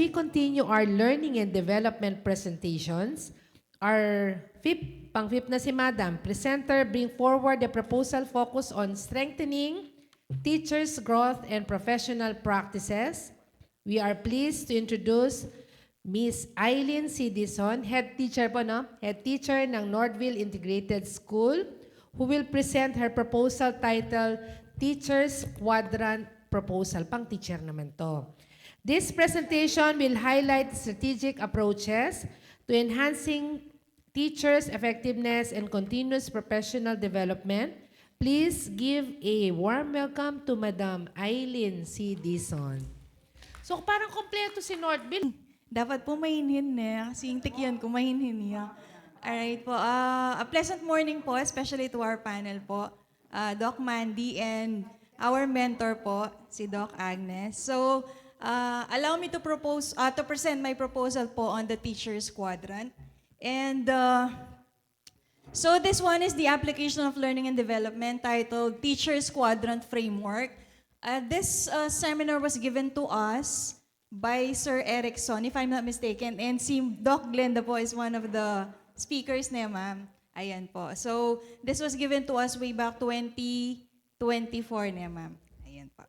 we continue our learning and development presentations, our pang-fifth na si Madam, presenter bring forward the proposal focused on strengthening teachers' growth and professional practices. We are pleased to introduce Miss Eileen Sidison, head teacher po, no? Head teacher ng Northville Integrated School, who will present her proposal titled Teachers Quadrant Proposal. Pang teacher naman to. This presentation will highlight strategic approaches to enhancing teachers' effectiveness and continuous professional development. Please give a warm welcome to Madam Eileen Sidison. So parang kompleto si Northville. Dapat po mahinhin niya, kasi yung tikyan ko mahinhin niya. Alright po, a pleasant morning po, especially to our panel po, Doc Mandy and our mentor po, si Doc Agnes. So, allow me to present my proposal po on the teachers quadrant. And so this one is the application of learning and development titled Teachers Quadrant Framework. This seminar was given to us by Sir Erickson, if I'm not mistaken, and si Doc Glenda po is one of the speakers niya, ma'am. Ayan po. So, this was given to us way back 2024 niya, ma'am. Ayan po.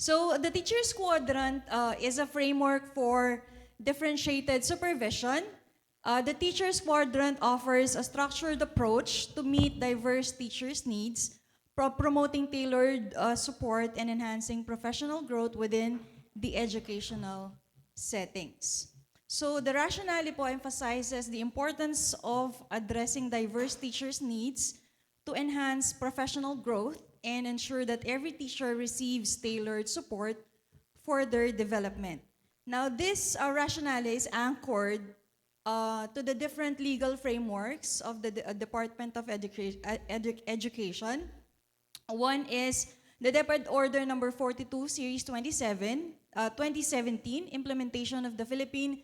So, the Teachers Quadrant is a framework for differentiated supervision. The Teachers Quadrant offers a structured approach to meet diverse teachers' needs, promoting tailored support and enhancing professional growth within the educational settings. So the rationale po emphasizes the importance of addressing diverse teachers' needs to enhance professional growth and ensure that every teacher receives tailored support for their development. Now this rationale is anchored to the different legal frameworks of the Department of Education. One is the DepEd Order number 42, Series 2017, implementation of the Philippine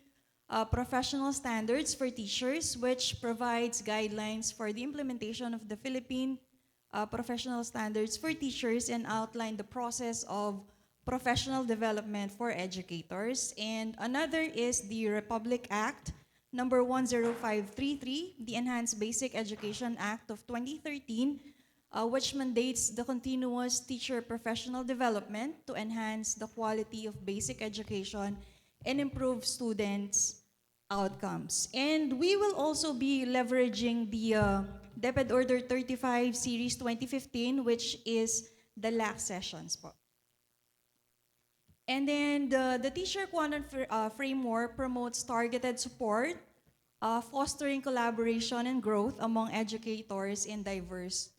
Professional Standards for Teachers, which provides guidelines for the implementation of the Philippine Professional Standards for Teachers and outline the process of professional development for educators. And another is the Republic Act number 10533, the Enhanced Basic Education Act of 2013, which mandates the continuous teacher professional development to enhance the quality of basic education and improve students' outcomes. And we will also be leveraging the DepEd Order 35 Series 2015, which is the LAC sessions po. And then the Teacher Quadrant framework promotes targeted support, fostering collaboration and growth among educators in diverse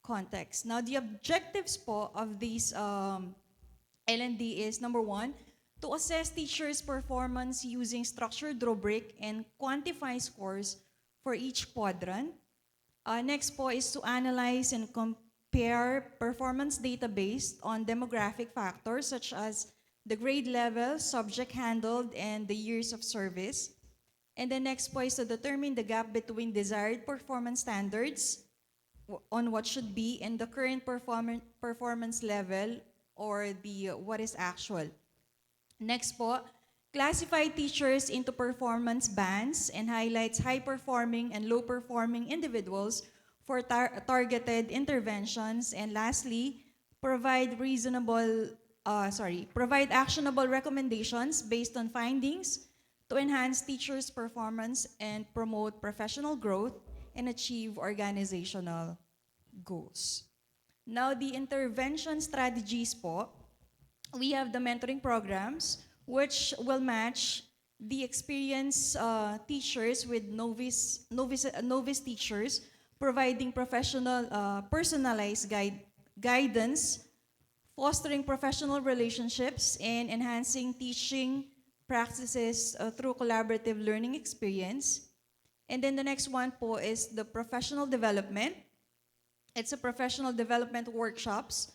contexts. Now, the objectives po of these L&D is, number one, to assess teachers' performance using structured rubric and quantify scores for each quadrant. Next po is to analyze and compare performance data based on demographic factors such as the grade level, subject handled, and the years of service. And the next po is to determine the gap between desired performance standards on what should be and the current performance level or the what is actual. Next po, classify teachers into performance bands and highlights high-performing and low-performing individuals for targeted interventions. And lastly, provide actionable recommendations based on findings to enhance teachers' performance and promote professional growth and achieve organizational goals. Now, the intervention strategies po, we have the mentoring programs, which will match the experienced teachers with novice teachers, providing professional, personalized guidance, fostering professional relationships, and enhancing teaching practices through collaborative learning experience. And then the next one po is the professional development. It's a professional development workshops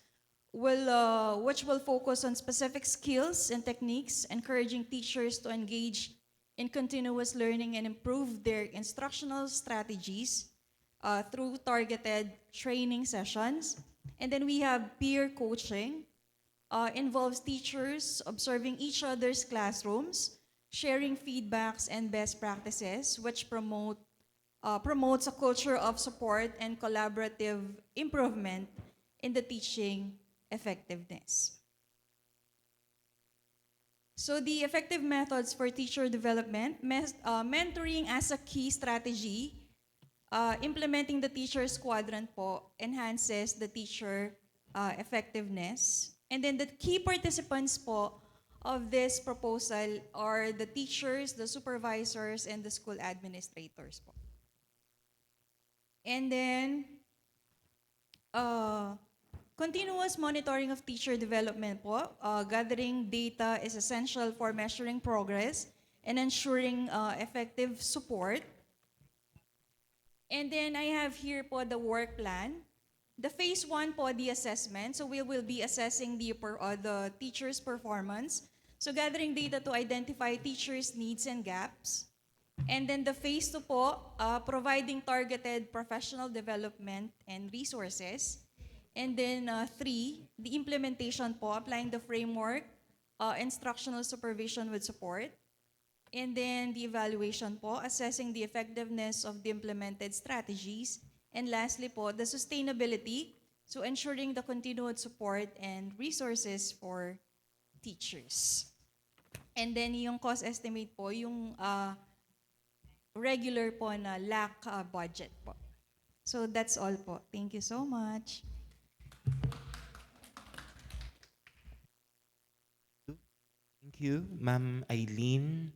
which will focus on specific skills and techniques, encouraging teachers to engage in continuous learning and improve their instructional strategies through targeted training sessions. And then we have peer coaching, involves teachers observing each other's classrooms, sharing feedbacks and best practices, which promotes a culture of support and collaborative improvement in the teaching effectiveness. So the effective methods for teacher development, mentoring as a key strategy, implementing the teacher's quadrant po enhances the teacher effectiveness. And then the key participants po of this proposal are the teachers, the supervisors, and the school administrators po. And then, continuous monitoring of teacher development po. Gathering data is essential for measuring progress and ensuring effective support. And then I have here po the work plan. The phase 1 po, the assessment. So we will be assessing the teacher's performance. So gathering data to identify teachers' needs and gaps. And then the phase 2 po, providing targeted professional development and resources. And then 3, the implementation po, applying the framework, instructional supervision with support. And then the evaluation po, assessing the effectiveness of the implemented strategies. And lastly po, the sustainability, so ensuring the continued support and resources for teachers. And then yung cost estimate po, yung regular po na lack budget po. So that's all po. Thank you so much. Thank you, Ma'am Eileen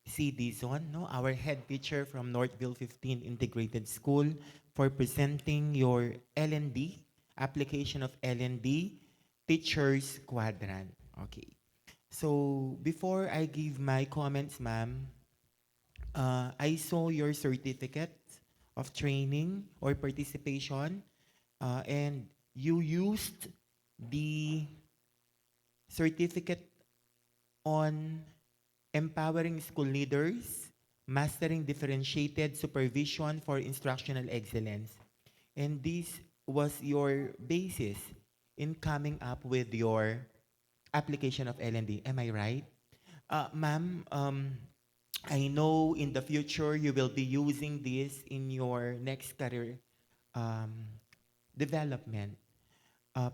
C. Dizon, no, our head teacher from Northville 15 Integrated School, for presenting your LND, application of LND, Teachers Quadrant. Okay. So, before I give my comments, ma'am, I saw your certificate of training or participation, and you used the certificate on empowering school leaders, mastering differentiated supervision for instructional excellence. And this was your basis in coming up with your application of L&D. Am I right? Ma'am, I know in the future you will be using this in your next career development.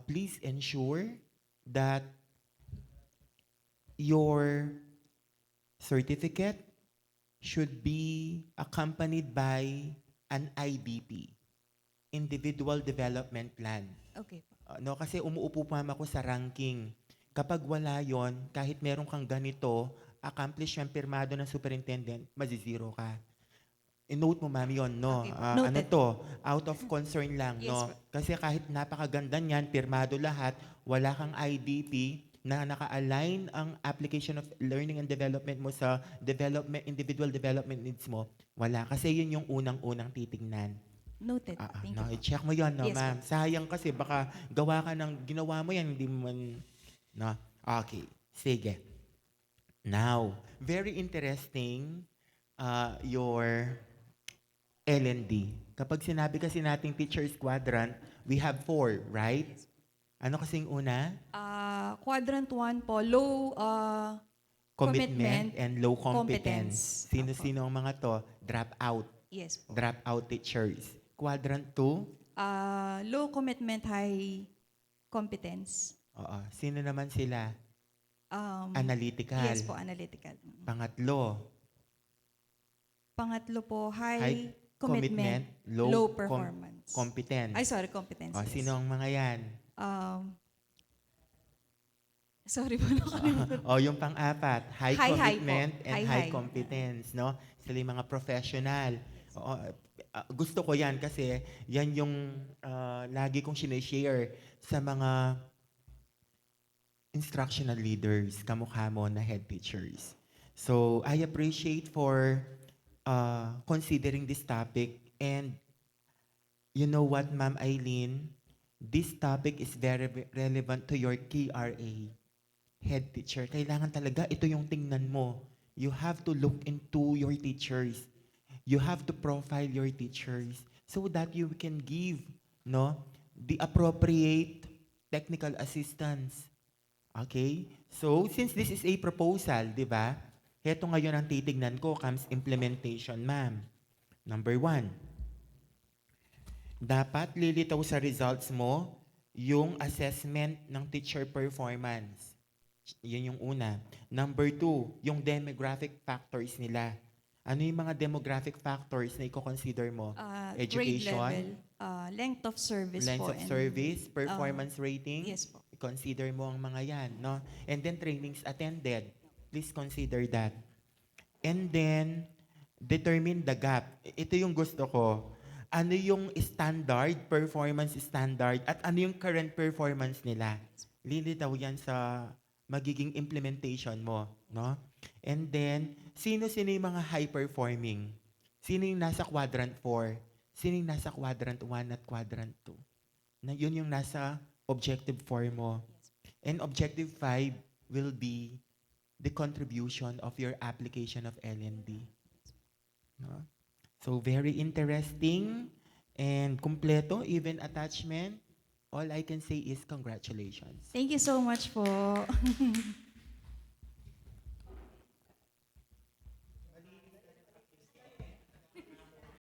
Please ensure that your certificate should be accompanied by an IDP, Individual Development Plan. Okay po. No, kasi umuupo pa ako sa ranking. Kapag wala yon, kahit meron kang ganito, accomplishment pirmado ng superintendent, mazizero ka. I-note mo, ma'am, yun, no? Okay po. Ano Noted. to? Out of concern lang, Yes no? po. Kasi kahit napakaganda niyan, pirmado lahat, wala kang IDP na naka-align ang application of learning and development mo sa individual development needs mo, wala. Kasi yun yung unang-unang titingnan. Noted. Thank No, you po. i-check mo yun, no, Yes, ma'am? Sayang kasi baka ginawa mo yan, hindi mo man, no? Okay, sige. Now, very interesting your L&D. Kapag sinabi kasi nating teacher's quadrant, we have 4, right? Ano kasing una? Quadrant 1 po, low Commitment and low competence. competence. Sino-sino ang mga to? Drop out. Yes po. Drop out teachers. Quadrant 2? Low commitment, high competence. Oo. Sino naman sila? Analytical. Yes po, analytical. Pangatlo, Pangatlo po, high, high commitment, low performance. competence. Ay, sorry, competence. O, yes. sino ang mga yan? Sorry po, nakalimutan. O, yung pang-apat, high High, high commitment po. and High, high high. competence, no? Sila yung mga professional. Oo, gusto ko yan kasi yan yung lagi kong sinishare sa mga instructional leaders, kamukha mo na head teachers. So, I appreciate for considering this topic, and you know what, Ma'am Eileen, this topic is very relevant to your KRA, head teacher. Kailangan talaga ito yung tingnan mo. You have to look into your teachers. You have to profile your teachers so that you can give, no, the appropriate technical assistance Okay? So, since this is a proposal, di ba? Heto ngayon ang titignan ko comes implementation, ma'am. Number 1, dapat lilitaw sa results mo yung assessment ng teacher performance. Yun yung una. Number 2, yung demographic factors nila. Ano yung mga demographic factors na i-consider mo? Grade Education, level, length of service length po. of and- service, performance rating. Yes po. Consider mo ang mga yan, no? And then trainings attended. Please consider that. And then, determine the gap. Ito yung gusto ko. Ano yung standard, performance standard, at ano yung current performance nila? Lilitaw yan sa magiging implementation mo, no? And then, sino-sino yung mga high-performing? Sino yung nasa quadrant 4? Sino yung nasa quadrant 1 at quadrant 2? Na yun yung nasa objective 4 mo. And objective 5 will be the contribution of your application of LND. No? So very interesting and kumpleto, even attachment. All I can say is congratulations. Thank you so much po.